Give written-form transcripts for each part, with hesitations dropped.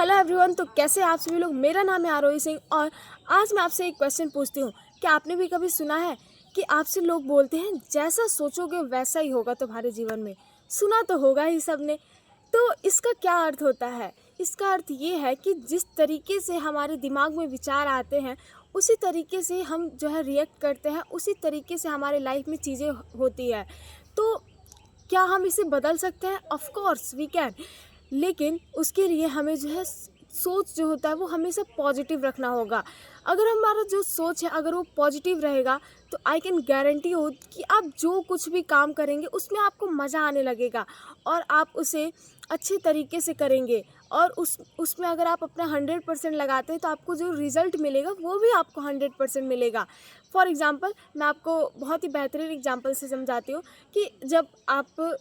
Hello everyone. तो कैसे आप सभी लोग। मेरा नाम है आरोही सिंह और आज मैं आपसे एक क्वेश्चन पूछती हूँ। क्या आपने भी कभी सुना है कि आपसे लोग बोलते हैं जैसा सोचोगे वैसा ही होगा तुम्हारे जीवन में। सुना तो होगा ही सबने। तो इसका क्या अर्थ होता है? इसका अर्थ ये है कि जिस तरीके से हमारे दिमाग में विचार आते हैं उसी तरीके से हम जो है रिएक्ट करते हैं, उसी तरीके से हमारे लाइफ में चीज़ें होती है। तो क्या हम इसे बदल सकते हैं? Of course we can. लेकिन उसके लिए हमें जो है सोच जो होता है वो हमेशा पॉजिटिव रखना होगा। अगर हमारा जो सोच है अगर वो पॉजिटिव रहेगा तो आई कैन गारंटी हो कि आप जो कुछ भी काम करेंगे उसमें आपको मज़ा आने लगेगा और आप उसे अच्छे तरीके से करेंगे। और उसमें अगर आप अपना 100% लगाते हैं तो आपको जो रिज़ल्ट मिलेगा वो भी आपको 100% मिलेगा। फॉर एग्ज़ाम्पल मैं आपको बहुत ही बेहतरीन एग्जांपल से समझाती हूँ कि जब आप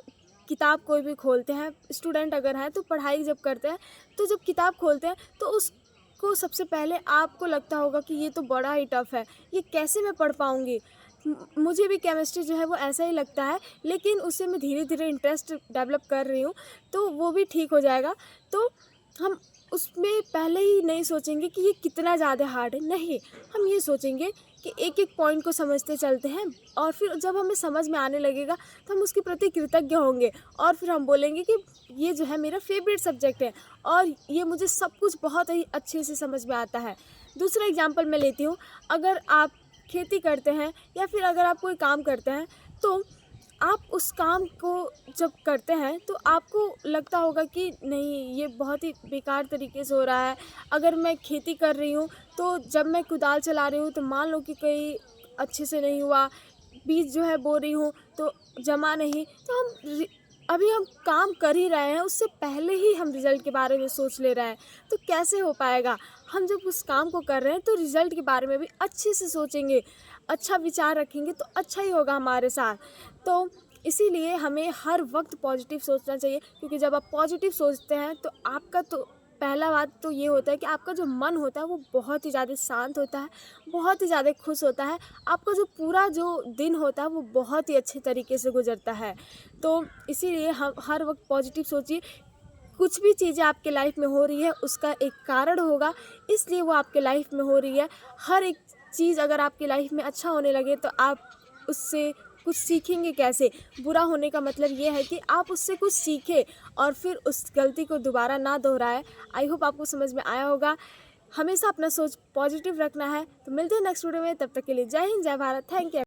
किताब कोई भी खोलते हैं, स्टूडेंट अगर हैं तो पढ़ाई जब करते हैं तो जब किताब खोलते हैं तो उसको सबसे पहले आपको लगता होगा कि ये तो बड़ा ही टफ़ है, ये कैसे मैं पढ़ पाऊँगी। मुझे भी केमिस्ट्री जो है वो ऐसा ही लगता है, लेकिन उससे मैं धीरे धीरे इंटरेस्ट डेवलप कर रही हूँ तो वो भी ठीक हो जाएगा। तो हम उसमें पहले ही नहीं सोचेंगे कि ये कितना ज़्यादा हार्ड है, नहीं, हम ये सोचेंगे कि एक एक पॉइंट को समझते चलते हैं और फिर जब हमें समझ में आने लगेगा तो हम उसके प्रति कृतज्ञ होंगे और फिर हम बोलेंगे कि ये जो है मेरा फेवरेट सब्जेक्ट है और ये मुझे सब कुछ बहुत ही अच्छे से समझ में आता है। दूसरा एग्जांपल मैं लेती हूँ। अगर आप खेती करते हैं या फिर अगर आप कोई काम करते हैं तो आप उस काम को जब करते हैं तो आपको लगता होगा कि नहीं, ये बहुत ही बेकार तरीके से हो रहा है। अगर मैं खेती कर रही हूँ तो जब मैं कुदाल चला रही हूँ तो मान लो कि कहीं अच्छे से नहीं हुआ, बीज जो है बो रही हूँ तो जमा नहीं, तो अभी हम काम कर ही रहे हैं, उससे पहले ही हम रिज़ल्ट के बारे में सोच ले रहे हैं, तो कैसे हो पाएगा। हम जब उस काम को कर रहे हैं तो रिज़ल्ट के बारे में भी अच्छे से सोचेंगे, अच्छा विचार रखेंगे तो अच्छा ही होगा हमारे साथ। तो इसीलिए हमें हर वक्त पॉजिटिव सोचना चाहिए, क्योंकि जब आप पॉजिटिव सोचते हैं तो आपका तो पहला बात तो ये होता है कि आपका जो मन होता है वो बहुत ही ज़्यादा शांत होता है, बहुत ही ज़्यादा खुश होता है। आपका जो पूरा जो दिन होता है वो बहुत ही अच्छे तरीके से गुजरता है। तो इसीलिए हम हर वक्त पॉजिटिव सोचिए। कुछ भी चीज़ें आपके लाइफ में हो रही है उसका एक कारण होगा, इसलिए वो आपके लाइफ में हो रही है। हर एक चीज़ अगर आपकी लाइफ में अच्छा होने लगे तो आप उससे कुछ सीखेंगे कैसे। बुरा होने का मतलब ये है कि आप उससे कुछ सीखें और फिर उस गलती को दोबारा ना दोहराएं। आई होप आपको समझ में आया होगा। हमेशा अपना सोच पॉजिटिव रखना है। तो मिलते हैं नेक्स्ट वीडियो में, तब तक के लिए जय हिंद, जय भारत, थैंक यू।